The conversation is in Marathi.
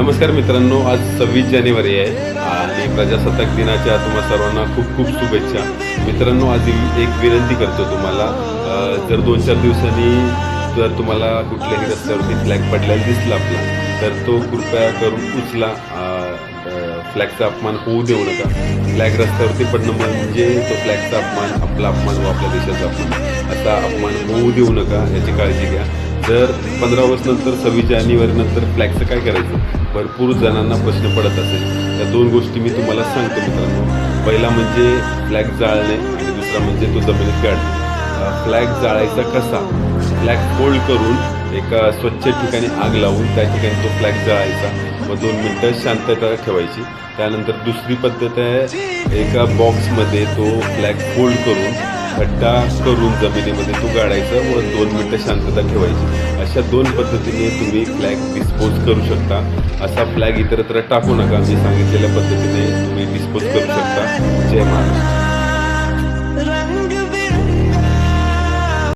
नमस्कार मित्रांनो, आज 26 जानेवारी आहे आणि प्रजासत्ताक दिनाच्या तुम्हा सर्वांना खूप खूप शुभेच्छा. मित्रांनो, आज एक विनंती करतो तुम्हाला, जर 2-4 दिवसांनी जर तुम्हाला कुठल्याही रस्त्यावरती फ्लॅग पडलेला दिसला आपला, तर तो कृपया करून उचला. फ्लॅगचा अपमान होऊ देऊ नका. फ्लॅग रस्त्यावरती पडणं म्हणजे तो फ्लॅगचा अपमान, आपला अपमान व आपल्या देशाचा अपमान, असा अपमान होऊ देऊ नका, याची काळजी घ्या. जर 15 ऑगस्ट नंतर 26 जानेवारी नंतर फ्लॅगचं काय करायचं, भरपूर जणांना प्रश्न पडत असेल. त्या 2 गोष्टी मी तुम्हाला सांगतो मित्रांनो. पहिला म्हणजे फ्लॅग जाळणे आणि दुसरा म्हणजे तो जमिनीत गाडणे. फ्लॅग जाळायचा कसा? फ्लॅग फोल्ड करून एका स्वच्छ ठिकाणी आग लावून त्या ठिकाणी तो फ्लॅग जाळायचा व 2 मिनटं शांतता ठेवायची. त्यानंतर दुसरी पद्धत आहे, एका बॉक्समध्ये तो फ्लॅग फोल्ड करून खड्डा करून जमिनीमध्ये तो गाडायचा व 2 मिनटं शांतता ठेवायची. अशा 2 पद्धतीने तुम्ही फ्लॅग डिस्पोज करू शकता. असा फ्लॅग इतरत्र टाकू नका. मी सांगितलेल्या पद्धतीने तुम्ही डिस्पोज करू शकता. जय महाराष्ट्र.